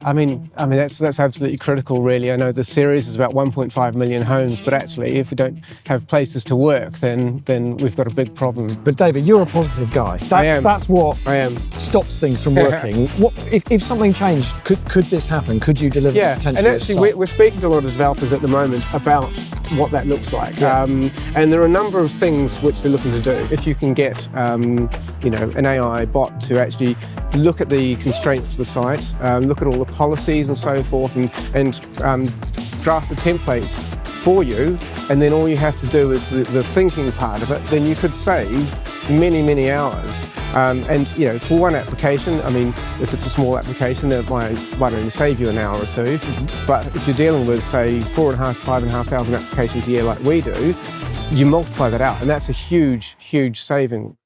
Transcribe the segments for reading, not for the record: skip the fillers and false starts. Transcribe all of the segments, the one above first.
That's absolutely critical, really. I know the series is about 1.5 million homes, but actually, if we don't have places to work, then we've got a big problem. But David, you're a positive guy. That's what stops things from working. What if something changed? Could this happen? Could you deliver the potential? And actually, we're speaking to a lot of developers at the moment about what that looks like. Yeah. And there are a number of things which they're looking to do. If you can get, an AI bot to actually look at the constraints of the site, look at all the policies and so forth, and draft a template for you, and then all you have to do is the thinking part of it, then you could save many hours. For one application, if it's a small application, it might only save you an hour or two. Mm-hmm. But if you're dealing with, say, 5,500 applications a year like we do, you multiply that out, and that's a huge saving.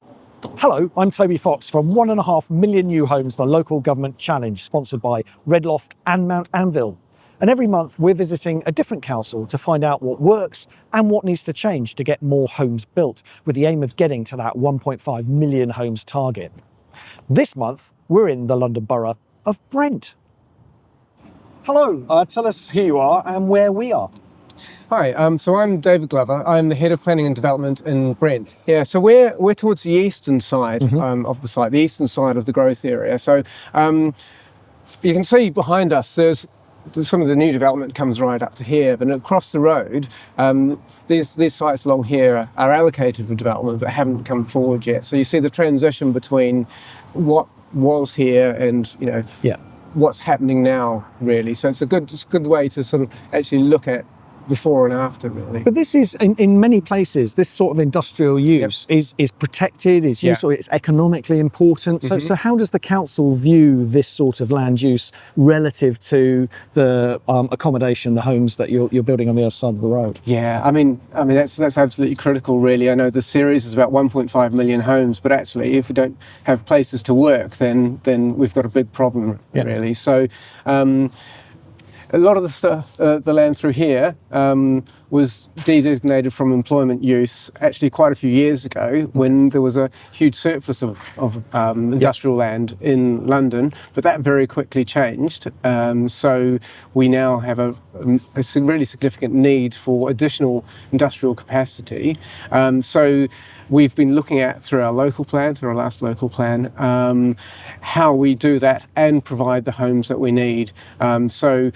Hello, I'm Toby Fox from 1.5 Million New Homes, the Local Government Challenge, sponsored by Redloft and Mount Anvil. And every month we're visiting a different council to find out what works and what needs to change to get more homes built, with the aim of getting to that 1.5 million homes target. This month we're in the London Borough of Brent. Hello, tell us who you are and where we are. Hi, so I'm David Glover. I'm the Head of Planning and Development in Brent. Yeah, so we're towards the eastern side of the site, the eastern side of the growth area. So you can see behind us, there's some of the new development comes right up to here, but across the road, these sites along here are allocated for development but haven't come forward yet. So you see the transition between what was here and what's happening now, really. So it's a good way to sort of actually look at before and after, really. But this is, in many places, this sort of industrial use is protected, is useful, it's economically important. So how does the council view this sort of land use relative to the accommodation, the homes that you're building on the other side of the road? Yeah, that's absolutely critical, really. I know the series is about 1.5 million homes, but actually, if we don't have places to work, then we've got a big problem, really. So a lot of the stuff, the land through here, was de-designated from employment use actually quite a few years ago, when there was a huge surplus of industrial land in London, but that very quickly changed. So we now have a really significant need for additional industrial capacity. So we've been looking at, through our local plan, through our last local plan, how we do that and provide the homes that we need. So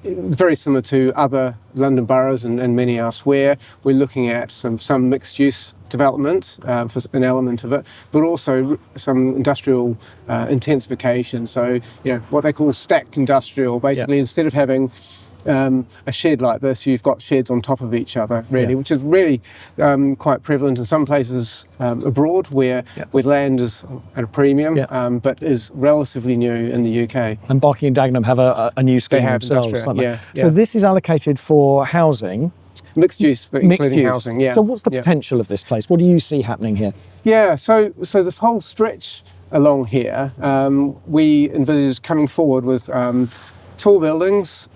very similar to other London boroughs and many elsewhere, we're looking at some mixed-use development for an element of it, but also some industrial intensification. So, what they call stacked industrial. Basically, instead of having a shed like this, you've got sheds on top of each other, really, which is really quite prevalent in some places abroad where land is at a premium, but is relatively new in the UK. And Barking and Dagenham have a new scheme themselves. So this is allocated for housing. Mixed use, but including housing, So what's the potential of this place? What do you see happening here? Yeah, so this whole stretch along here, we envisage coming forward with tall buildings,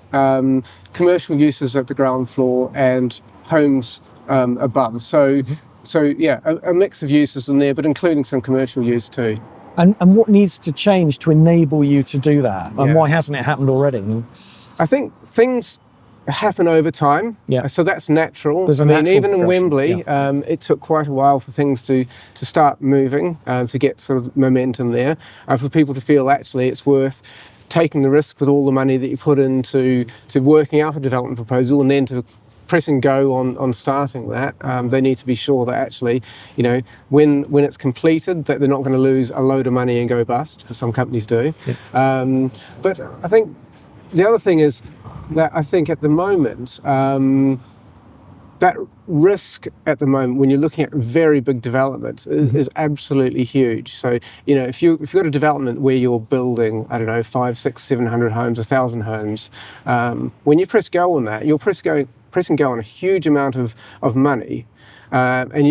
commercial uses at the ground floor, and homes above. So a mix of uses in there, but including some commercial use too. And what needs to change to enable you to do that? And why hasn't it happened already? I think things happen over time, so that's natural. Even in Wembley, it took quite a while for things to start moving, to get sort of momentum there, for people to feel actually it's worth taking the risk with all the money that you put into working out a development proposal, and then to pressing go on starting that. They need to be sure that actually, when it's completed, that they're not going to lose a load of money and go bust, as some companies do. But I think the other thing is that I think at the moment, that risk at the moment, when you're looking at very big development, is absolutely huge. So, if you've got a development where you're building, 500, 600, 700 homes, 1,000 homes, when you press go on that, you're pressing go on a huge amount of money. And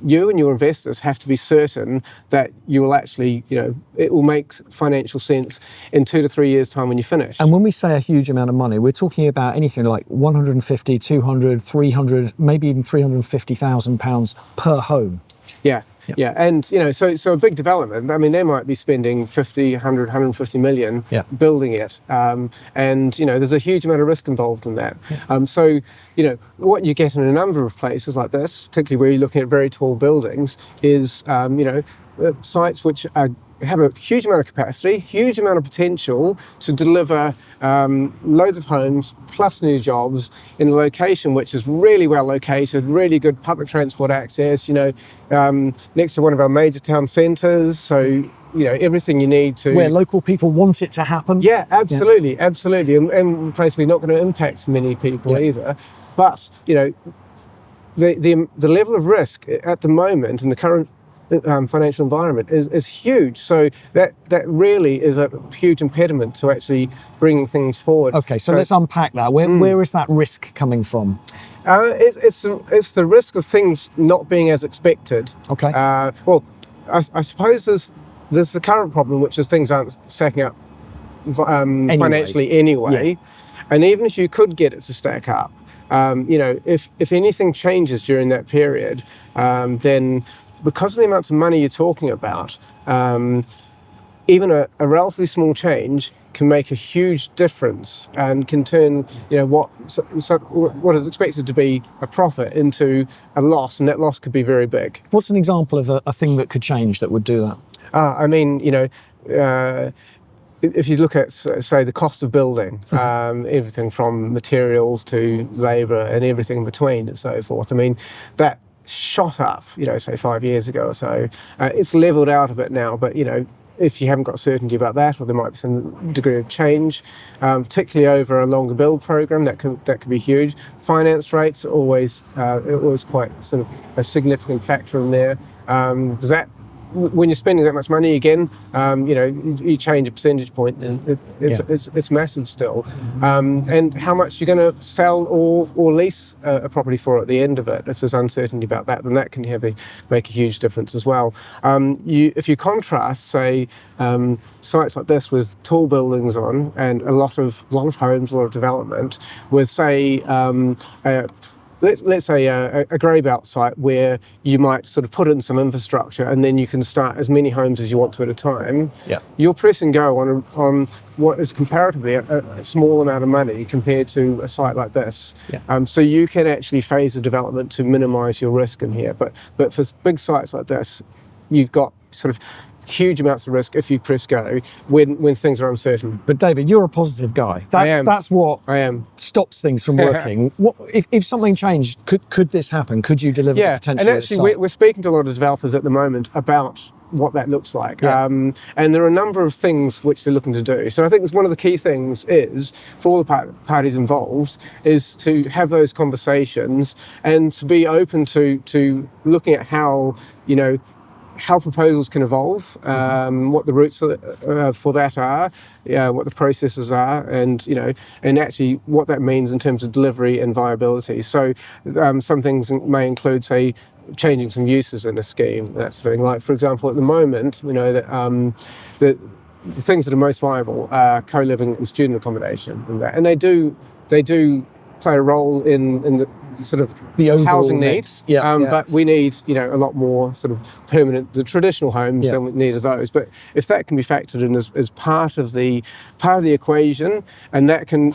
you and your investors have to be certain that you will actually, it will make financial sense in 2 to 3 years' time when you finish. And when we say a huge amount of money, we're talking about anything like 150, 200, 300, maybe even £350,000 per home. Yeah. Yeah, and you know, so a big development. I mean, they might be spending 50, 100, 150 million building it, and you know, there's a huge amount of risk involved in that. So you know, what you get in a number of places like this, particularly where you're looking at very tall buildings, is you know, sites which have a huge amount of capacity, huge amount of potential to deliver loads of homes plus new jobs in a location which is really well located, really good public transport access, you know, next to one of our major town centres, so you know, everything you need to... Where local people want it to happen. Yeah, absolutely, absolutely, and basically not going to impact many people either. But, you know, the level of risk at the moment in the current financial environment is huge, so that really is a huge impediment to actually bringing things forward. Okay, so let's unpack that. Where is that risk coming from? It's the risk of things not being as expected. Okay. Well, I suppose there's the current problem, which is things aren't stacking up financially anyway, and even if you could get it to stack up, you know, if anything changes during that period, then because of the amounts of money you're talking about, even a relatively small change can make a huge difference and can turn, you know, what is expected to be a profit into a loss, and that loss could be very big. What's an example of a thing that could change that would do that? I mean, you know, if you look at, say, the cost of building, everything from materials to labour and everything in between and so forth, I mean, that shot up, you know, say 5 years ago or so. It's levelled out a bit now, but, you know, if you haven't got certainty about that, or there might be some degree of change, particularly over a longer build program, that could be huge. Finance rates are always quite sort of a significant factor in there. Does that, when you're spending that much money again, you know, you change a percentage point, and it's massive still. And how much you're going to sell or lease a property for at the end of it, if there's uncertainty about that, then that can make a huge difference as well. If you contrast, say, sites like this with tall buildings on and a lot of homes, a lot of development, with, say, let's say a grey-belt site where you might sort of put in some infrastructure and then you can start as many homes as you want to at a time. You're pressing go on what is comparatively a small amount of money compared to a site like this. So you can actually phase the development to minimise your risk in here. But for big sites like this, you've got sort of huge amounts of risk if you press go when things are uncertain. But David, you're a positive guy. That's what stops things from working. What if something changed? Could this happen? Could you deliver potentially? And actually, we're speaking to a lot of developers at the moment about what that looks like. And there are a number of things which they're looking to do. So I think one of the key things is, for all the parties involved, is to have those conversations and to be open to looking at how, you know, how proposals can evolve, what the routes for that are, what the processes are, and, you know, and actually what that means in terms of delivery and viability. So some things may include, say, changing some uses in a scheme, that sort of thing. Like, for example, at the moment, we know that the things that are most viable are co-living and student accommodation, and they do play a role in the sort of the housing needs, but we need, you know, a lot more sort of permanent, the traditional homes, than we need of those. But if that can be factored in as part of the equation, and that can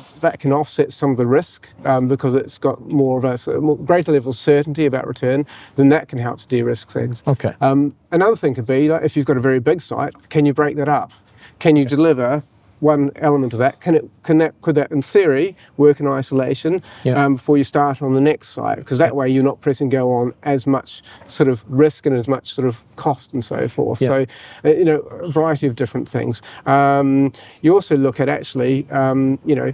offset some of the risk, because it's got more of a greater level of certainty about return, then that can help to de-risk things. Okay. Another thing could be, like, if you've got a very big site, can you break that up? Can you deliver one element of that? Could that in theory work in isolation before you start on the next site? Because that way you're not pressing go on as much sort of risk and as much sort of cost and so forth. So, you know, a variety of different things. You also look at actually, you know,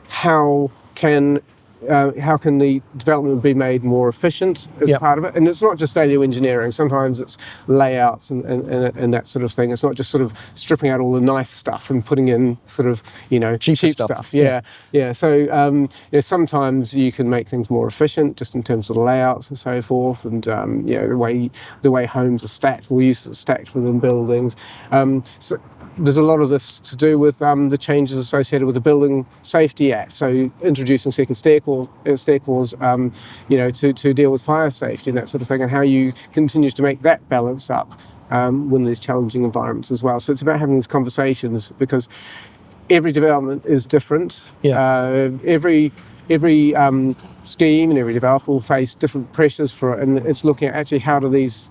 how can the development be made more efficient as part of it? And it's not just value engineering. Sometimes it's layouts and that sort of thing. It's not just sort of stripping out all the nice stuff and putting in sort of, you know, cheap stuff. So, you know, sometimes you can make things more efficient just in terms of the layouts and so forth, and you know, the way homes are stacked, or uses are stacked within buildings. So there's a lot of this to do with the changes associated with the Building Safety Act. So introducing second stair courses to deal with fire safety and that sort of thing, and how you continue to make that balance up when there's challenging environments as well. So it's about having these conversations, because every development is different. Every scheme and every developer will face different pressures for it, and it's looking at actually how do these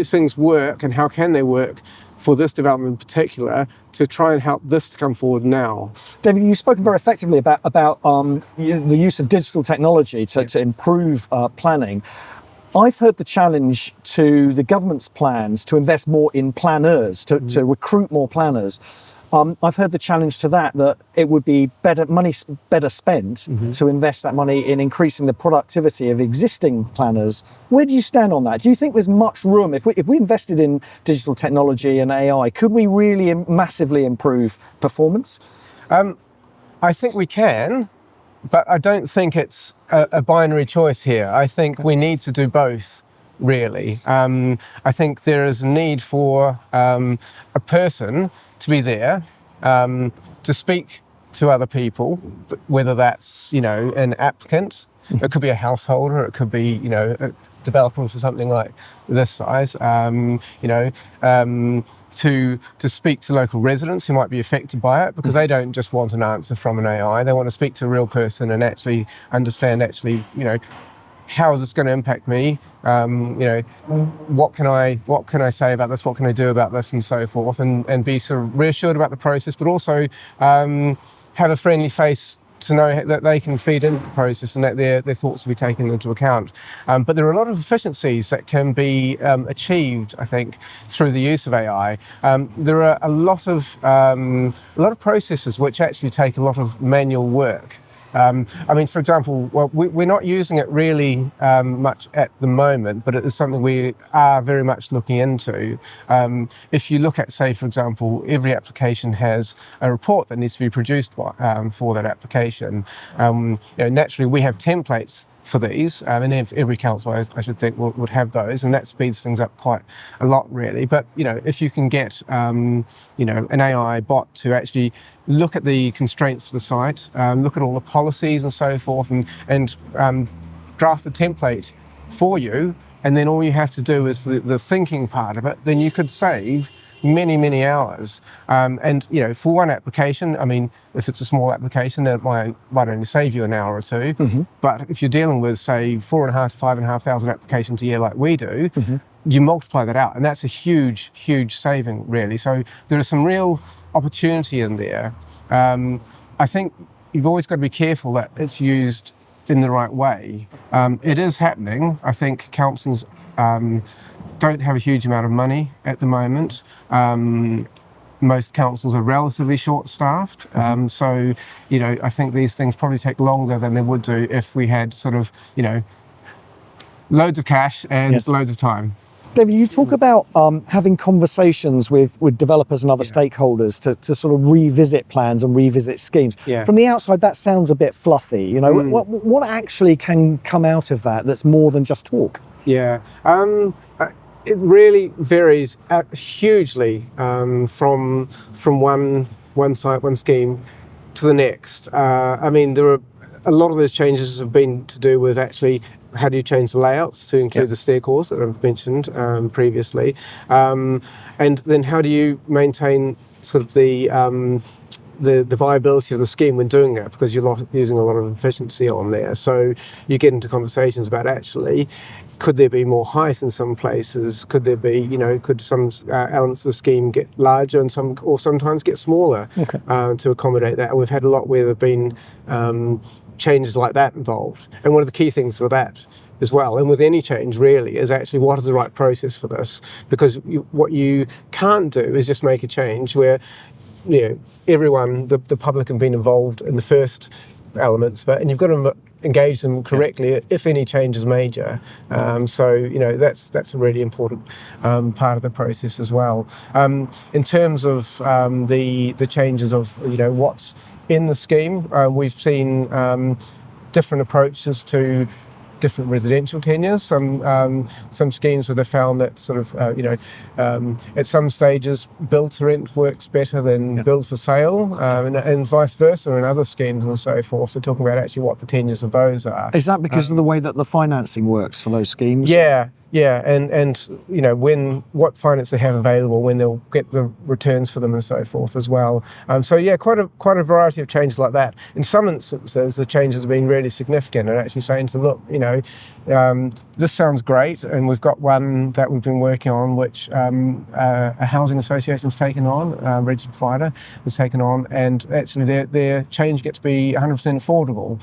things work, and how can they work for this development in particular, to try and help this to come forward now. David, you've spoken very effectively about the use of digital technology to improve planning. I've heard the challenge to the government's plans to invest more in planners, to recruit more planners. I've heard the challenge to that it would be better spent to invest that money in increasing the productivity of existing planners. Where do you stand on that? Do you think there's much room, if we invested in digital technology and AI, could we really massively improve performance? I think we can, but I don't think it's a binary choice here. I think we need to do both, really. I think there is a need for a person to be there to speak to other people, whether that's an applicant, it could be a householder, it could be a developer for something like this size, to speak to local residents who might be affected by it, because they don't just want an answer from an AI, they want to speak to a real person and actually understand how is this going to impact me? What can I say about this? What can I do about this, and so forth, and be sort of reassured about the process, but also have a friendly face to know that they can feed into the process and that their thoughts will be taken into account. But there are a lot of efficiencies that can be achieved, I think, through the use of AI. There are a lot of processes which actually take a lot of manual work. For example, we're not using it really much at the moment, but it is something we are very much looking into. If you look at, say, for example, every application has a report that needs to be produced for that application. Naturally, we have templates for these, and every council, I should think, would have those, and that speeds things up quite a lot, really. But if you can get an AI bot to actually look at the constraints for the site, look at all the policies and so forth, and draft the template for you, and then all you have to do is the thinking part of it, then you could save many hours. For one application, if it's a small application, then it might only save you an hour or two. But if you're dealing with, say, 4,500 to 5,500 applications a year like we do, you multiply that out, and that's a huge saving, really. So there is some real opportunity in there. I think you've always got to be careful that it's used in the right way. It is happening. I think councils don't have a huge amount of money at the moment. Most councils are relatively short-staffed. So, I think these things probably take longer than they would do if we had sort of, loads of cash and loads of time. David, you talk about having conversations with developers and other stakeholders to sort of revisit plans and revisit schemes. From the outside, that sounds a bit fluffy. What actually can come out of that's more than just talk? It really varies hugely from one site, one scheme to the next. There are a lot of those changes have been to do with actually how do you change the layouts to include the staircase that I've mentioned previously, and then how do you maintain sort of the viability of the scheme when doing that, because you're using a lot of efficiency on there. So you get into conversations about actually, could there be more height in some places? Could there be, could some elements of the scheme get larger and sometimes get smaller to accommodate that? And we've had a lot where there've been changes like that involved. And one of the key things for that as well, and with any change really, is actually what is the right process for this? Because what you can't do is just make a change where everyone, the public, have been involved in the first elements of it, and you've got to engage them correctly if any change is major. So that's a really important part of the process as well. In terms of the changes of what's in the scheme, we've seen different approaches to different residential tenures. Some schemes where they found that sort of at some stages build to rent works better than build for sale, and vice versa in other schemes and so forth. So talking about actually what the tenures of those are. Is that because of the way that the financing works for those schemes? Yeah, and what finance they have available, when they'll get the returns for them and so forth as well. Quite a variety of changes like that. In some instances, the changes have been really significant, and actually saying to them, look, this sounds great, and we've got one that we've been working on, which a housing association's taken on, registered provider has taken on, and actually their change gets to be 100% affordable,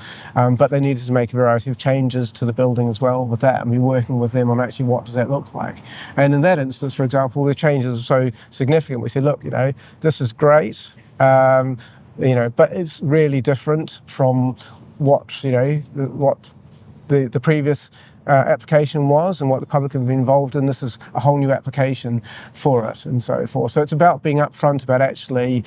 but they needed to make a variety of changes to the building as well with that, and we're working with them on actually what does that look like. And in that instance, for example, the changes are so significant, we said, look, this is great, but it's really different from what the previous application was and what the public have been involved in. This is a whole new application for it and so forth. So it's about being upfront about actually,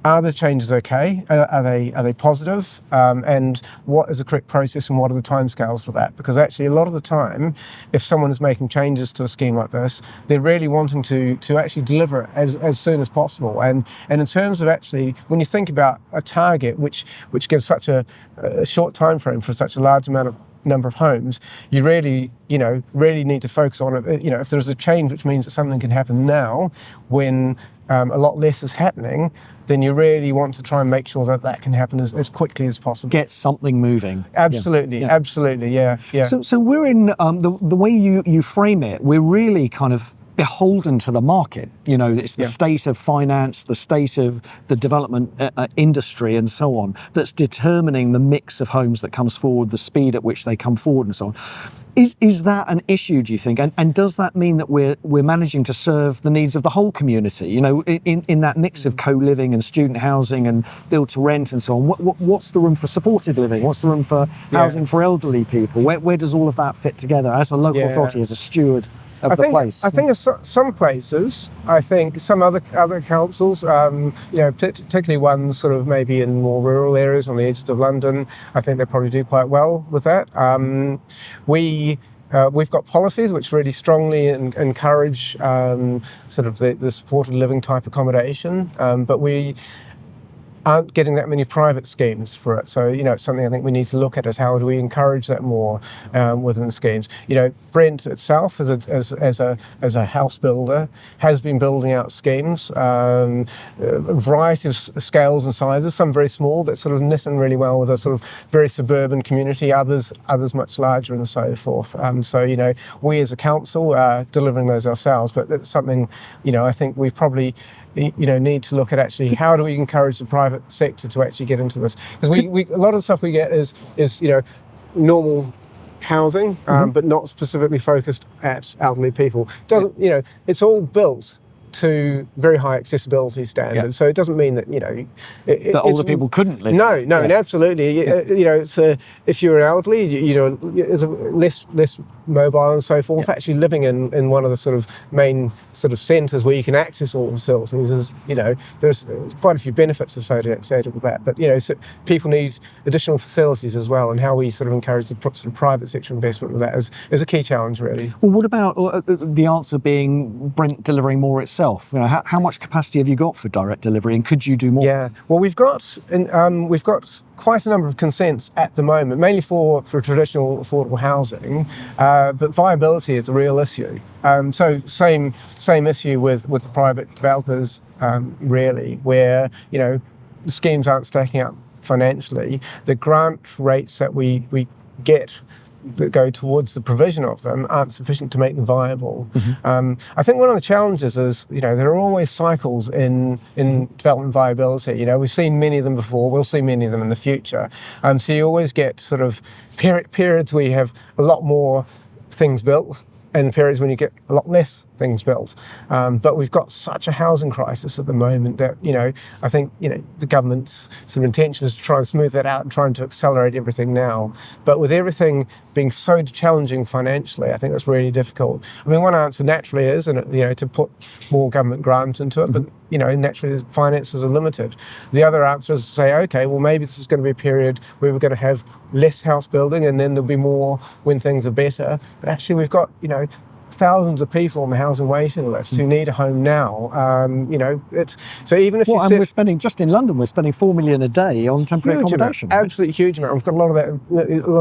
are the changes okay? Are they positive? And what is the correct process and what are the timescales for that? Because actually a lot of the time, if someone is making changes to a scheme like this, they're really wanting to actually deliver it as soon as possible. And in terms of actually, when you think about a target which gives such a short time frame for such a large number of homes, you really need to focus on it. If there's a change which means that something can happen now when a lot less is happening, then you really want to try and make sure that can happen as quickly as possible. Get something moving. Absolutely, absolutely, yeah. So we're in, the way you frame it, we're really kind of beholden to the market. It's the state of finance, the state of the development industry and so on that's determining the mix of homes that comes forward, the speed at which they come forward and so on. Is that an issue, do you think? And does that mean that we're managing to serve the needs of the whole community? In that mix of co-living and student housing and build to rent and so on, what's the room for supported living? What's the room for housing for elderly people? Where does all of that fit together as a local authority, as a steward of the place? I think some places, I think some other councils, particularly ones sort of maybe in more rural areas on the edges of London, I think they probably do quite well with that. We've got policies which really strongly encourage sort of the supported living type accommodation, but we aren't getting that many private schemes for it. So, it's something I think we need to look at, is how do we encourage that more within the schemes. Brent itself as a house builder has been building out schemes, a variety of scales and sizes, some very small that sort of knit in really well with a sort of very suburban community, others much larger and so forth. So, we as a council are delivering those ourselves, but it's something, I think we probably need to look at actually how do we encourage the private sector to actually get into this, because we a lot of the stuff we get is normal housing, but not specifically focused at elderly people. It's all built to very high accessibility standards, so it doesn't mean that that older people couldn't live. No, absolutely. It's if you're elderly, less mobile and so forth. Actually, living in one of the sort of main sort of centres where you can access all the facilities is, there's quite a few benefits associated with that. But so people need additional facilities as well, and how we sort of encourage the sort of private sector investment with that is a key challenge, really. Well, what about the answer being Brent delivering more itself? How much capacity have you got for direct delivery, and could you do more? Yeah, well, we've got quite a number of consents at the moment, mainly for traditional affordable housing, but viability is a real issue. So same issue with the private developers, really, where the schemes aren't stacking up financially. The grant rates that we get that go towards the provision of them aren't sufficient to make them viable. I think one of the challenges is, there are always cycles in development viability. We've seen many of them before, we'll see many of them in the future. So you always get sort of periods where you have a lot more things built, and periods when you get a lot less things built. But we've got such a housing crisis at the moment that, I think, the government's sort of intention is to try and smooth that out and trying to accelerate everything now. But with everything being so challenging financially, I think that's really difficult. I mean, one answer naturally is, to put more government grants into it, but naturally the finances are limited. The other answer is to say, okay, well, maybe this is going to be a period where we're going to have less house building and then there'll be more when things are better. But actually we've got, thousands of people on the housing waiting list who need a home now. It's so even if and we're spending, just in London, we're spending $4 million a day on temporary accommodation. Absolutely huge amount. We've got a lot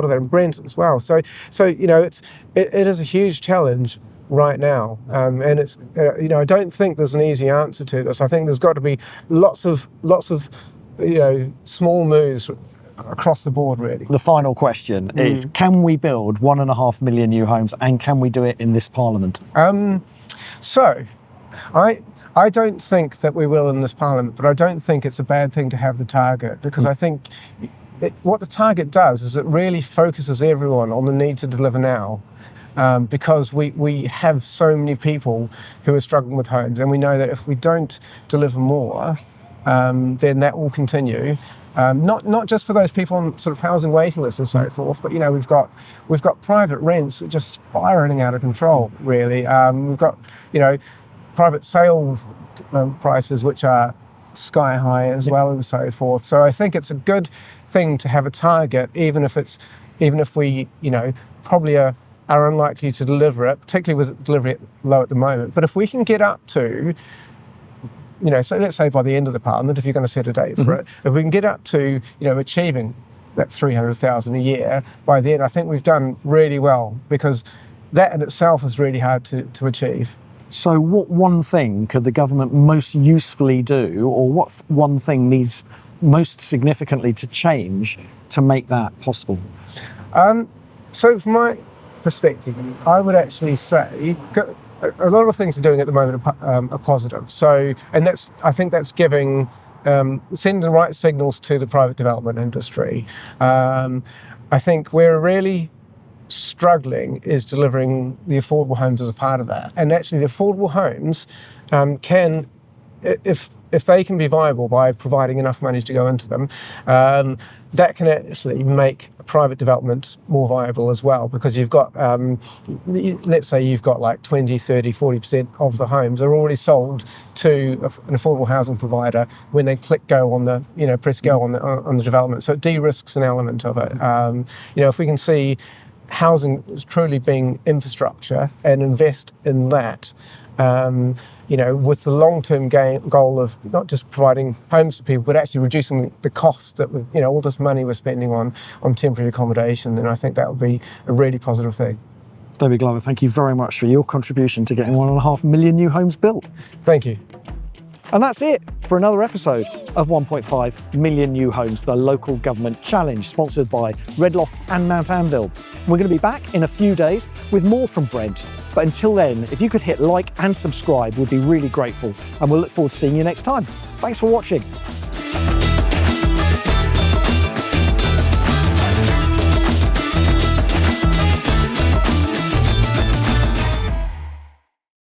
of that in Brent as well. So it is a huge challenge right now, and it's I don't think there's an easy answer to this. I think there's got to be lots of small moves across the board, really. The final question is, can we build 1.5 million new homes, and can we do it in this Parliament? So I don't think that we will in this Parliament, but I don't think it's a bad thing to have the target, because I think what the target does is it really focuses everyone on the need to deliver now. Because we have so many people who are struggling with homes, and we know that if we don't deliver more, then that will continue. Not just for those people on sort of housing waiting lists and so forth, but we've got private rents just spiraling out of control. Really, we've got private sale prices which are sky high as well, and so forth. So I think it's a good thing to have a target, even if we probably are unlikely to deliver it, particularly with delivery low at the moment. But if we can get up to, so let's say by the end of the Parliament, if you're going to set a date for it, if we can get up to, achieving that 300,000 a year, by then I think we've done really well, because that in itself is really hard to achieve. So what one thing could the government most usefully do, or what one thing needs most significantly to change to make that possible? So from my perspective, I would actually say a lot of things they're doing at the moment are positive. So, and I think that's giving, sending the right signals to the private development industry. I think we're really struggling is delivering the affordable homes as a part of that. And actually the affordable homes can, if they can be viable by providing enough money to go into them, that can actually make private development more viable as well, because you've got, let's say you've got like 20, 30, 40% of the homes are already sold to an affordable housing provider when they click go on the, press go on the development. So it de-risks an element of it. If we can see housing truly being infrastructure and invest in that, with the long-term goal of not just providing homes to people, but actually reducing the cost that all this money we're spending on temporary accommodation, then I think that would be a really positive thing. David Glover, thank you very much for your contribution to getting 1.5 million new homes built. Thank you. And that's it for another episode of 1.5 Million New Homes, the Local Government Challenge, sponsored by Redloft and Mount Anvil. We're going to be back in a few days with more from Brent. But until then, if you could hit like and subscribe, we'd be really grateful. And we'll look forward to seeing you next time. Thanks for watching.